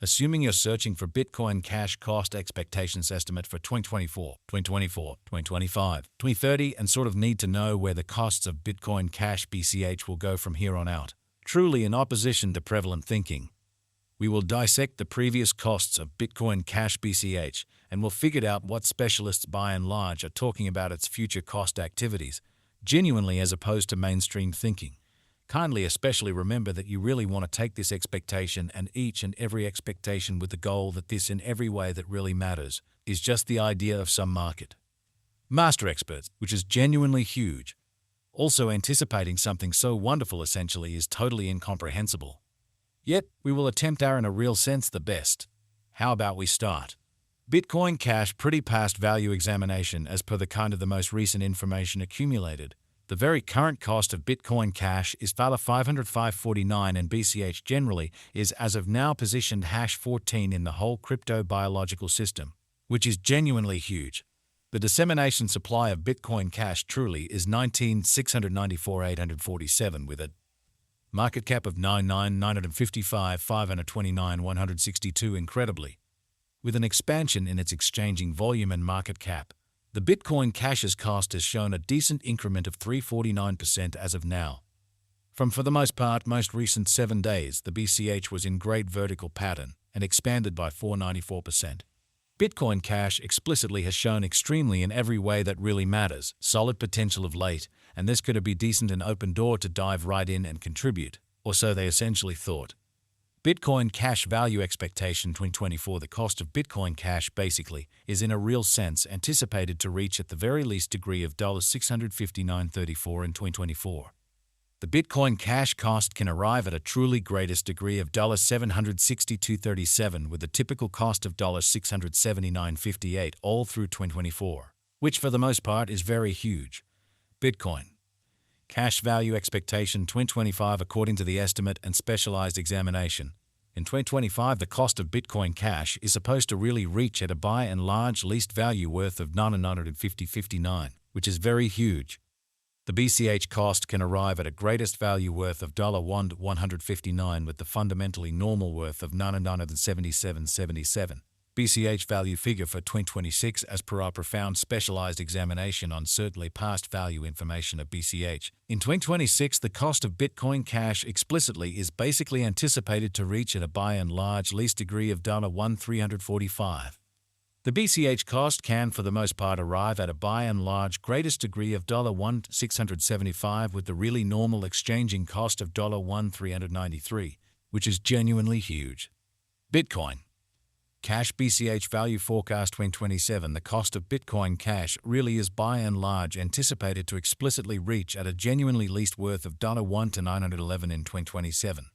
Assuming you're searching for Bitcoin Cash cost expectations estimate for 2024, 2024, 2025, 2030 and sort of need to know where the costs of Bitcoin Cash BCH will go from here on out. Truly in opposition to prevalent thinking. We will dissect the previous costs of Bitcoin Cash BCH and we'll figure out what specialists by and large are talking about its future cost activities, genuinely as opposed to mainstream thinking. Kindly especially remember that you really want to take this expectation and each and every expectation with the goal that this in every way that really matters is just the idea of some market master experts, which is genuinely huge. Also anticipating something so wonderful essentially is totally incomprehensible. Yet, we will attempt our in a real sense the best. How about we start? Bitcoin Cash pretty past value examination as per the kind of the most recent information accumulated. The very current cost of Bitcoin Cash is $505.49 and BCH generally is as of now positioned #14 in the whole crypto biological system, which is genuinely huge. The dissemination supply of Bitcoin Cash truly is 19,694,847 with a market cap of 9,955,529,162 incredibly. With an expansion in its exchanging volume and market cap, the Bitcoin Cash's cost has shown a decent increment of 349% as of now. From for the most part most recent 7 days, the BCH was in great vertical pattern and expanded by 494%. Bitcoin Cash explicitly has shown extremely in every way that really matters, solid potential of late, and this could be decent an open door to dive right in and contribute, or so they essentially thought. Bitcoin Cash value expectation 2024. The cost of Bitcoin Cash basically is in a real sense anticipated to reach at the very least degree of $659.34 in 2024. The Bitcoin Cash cost can arrive at a truly greatest degree of $762.37 with a typical cost of $679.58 all through 2024, which for the most part is very huge. Bitcoin Cash value expectation 2025 according to the estimate and specialized examination. In 2025, the cost of Bitcoin Cash is supposed to really reach at a by and large least value worth of $950.59, which is very huge. The BCH cost can arrive at a greatest value worth of $159 with the fundamentally normal worth of $977.77. BCH value figure for 2026 as per our profound specialized examination on certainly past value information of BCH. In 2026, the cost of Bitcoin Cash explicitly is basically anticipated to reach at a by and large least degree of $1,345. The BCH cost can for the most part arrive at a by and large greatest degree of $1,675 with the really normal exchanging cost of $1,393, which is genuinely huge. Bitcoin Cash BCH value forecast 2027. The cost of Bitcoin Cash really is by and large anticipated to explicitly reach at a genuinely least worth of $1 to $911 in 2027.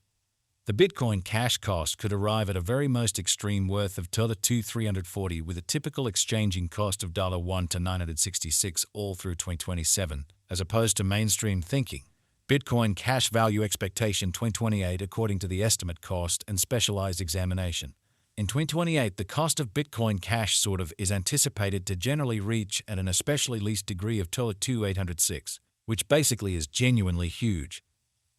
The Bitcoin Cash cost could arrive at a very most extreme worth of $2,340 with a typical exchanging cost of $1 to $966 all through 2027, as opposed to mainstream thinking. Bitcoin Cash value expectation 2028 according to the estimate cost and specialized examination. In 2028, the cost of Bitcoin Cash sort of is anticipated to generally reach at an especially least degree of $2,806, which basically is genuinely huge.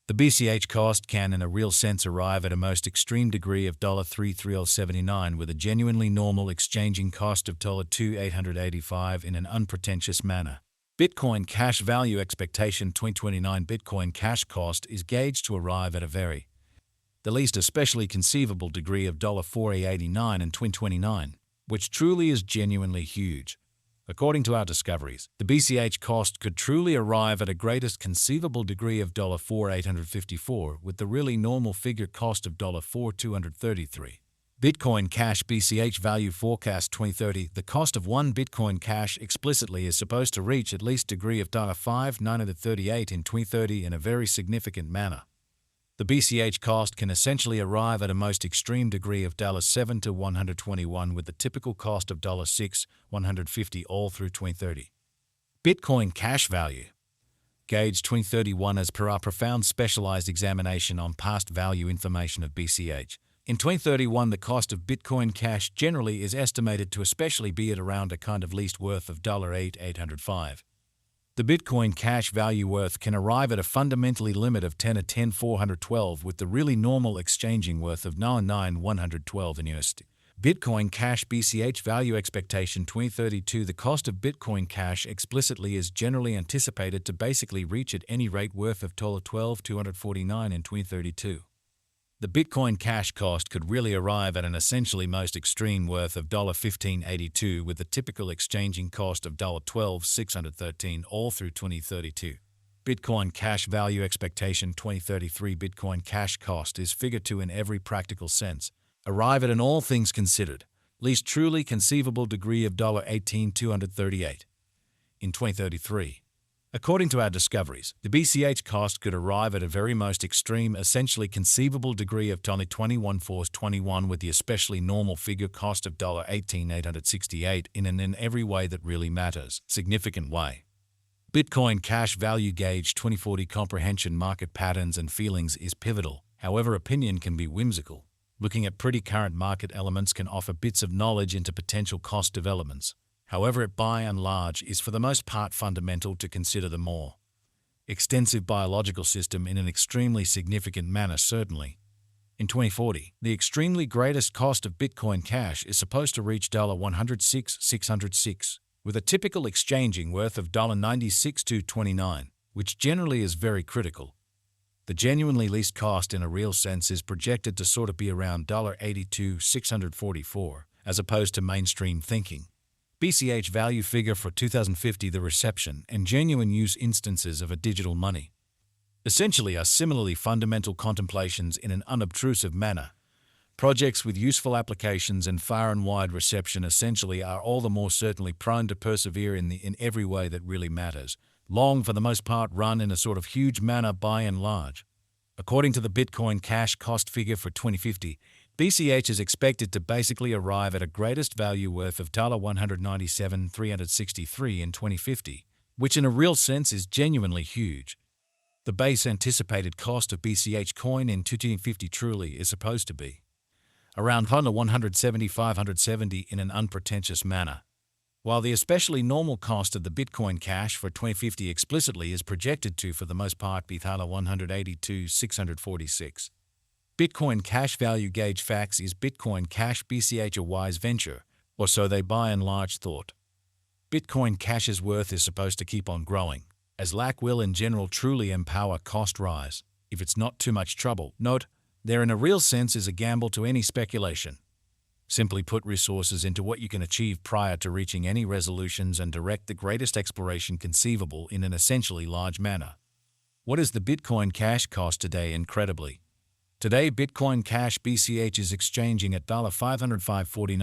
The BCH cost can in a real sense arrive at a most extreme degree of $3,379 with a genuinely normal exchanging cost of $2,885 in an unpretentious manner. Bitcoin Cash value expectation 2029. Bitcoin Cash cost is gauged to arrive at the least especially conceivable degree of $4,889 in 2029, which truly is genuinely huge. According to our discoveries, the BCH cost could truly arrive at a greatest conceivable degree of $4,854 with the really normal figure cost of $4,233. Bitcoin Cash BCH value forecast 2030. The cost of one Bitcoin Cash explicitly is supposed to reach at least degree of $5,938 in 2030 in a very significant manner. The BCH cost can essentially arrive at a most extreme degree of $7 to $121 with the typical cost of $6,150 all through 2030. Bitcoin Cash value gauge 2031 as per our profound specialized examination on past value information of BCH. In 2031, the cost of Bitcoin Cash generally is estimated to especially be at around a kind of least worth of $8,805. The Bitcoin cash value worth can arrive at a fundamentally limit of 10 at 10,412 with the really normal exchanging worth of 9,112 in USD. Bitcoin Cash BCH value expectation 2032. The cost of Bitcoin Cash explicitly is generally anticipated to basically reach at any rate worth of $12,249 in 2032. The Bitcoin Cash cost could really arrive at an essentially most extreme worth of $15.82 with the typical exchanging cost of $12,613 all through 2032. Bitcoin Cash value expectation 2033. Bitcoin Cash cost is figure to in every practical sense arrive at an all things considered, least truly conceivable degree of $18,238 in 2033. According to our discoveries, the BCH cost could arrive at a very most extreme, essentially conceivable degree of $21,421 with the especially normal figure cost of $18,868 in an in every way that really matters, significant way. Bitcoin Cash value gauge 2040 comprehension market patterns and feelings is pivotal, however opinion can be whimsical. Looking at pretty current market elements can offer bits of knowledge into potential cost developments. However, it by and large is for the most part fundamental to consider the more extensive biological system in an extremely significant manner certainly. In 2040, the extremely greatest cost of Bitcoin Cash is supposed to reach $106,606, with a typical exchanging worth of $96,229, which generally is very critical. The genuinely least cost in a real sense is projected to sort of be around $82,644, as opposed to mainstream thinking. BCH value figure for 2050. The reception and genuine use instances of a digital money essentially are similarly fundamental contemplations in an unobtrusive manner. Projects with useful applications and far and wide reception essentially are all the more certainly prone to persevere in every way that really matters, long for the most part run in a sort of huge manner by and large. According to the Bitcoin Cash cost figure for 2050, BCH is expected to basically arrive at a greatest value worth of $197,363 in 2050, which in a real sense is genuinely huge. The base anticipated cost of BCH coin in 2050 truly is supposed to be around $170,570 in an unpretentious manner, while the especially normal cost of the Bitcoin Cash for 2050 explicitly is projected to for the most part be $182,646. Bitcoin Cash value gauge facts. Is Bitcoin Cash BCH a wise venture, or so they by and large thought? Bitcoin Cash's worth is supposed to keep on growing, as lack will in general truly empower cost rise, if it's not too much trouble. Note, there in a real sense is a gamble to any speculation. Simply put resources into what you can achieve prior to reaching any resolutions and direct the greatest exploration conceivable in an essentially large manner. What is the Bitcoin Cash cost today? Incredibly, today Bitcoin Cash BCH is exchanging at $505.49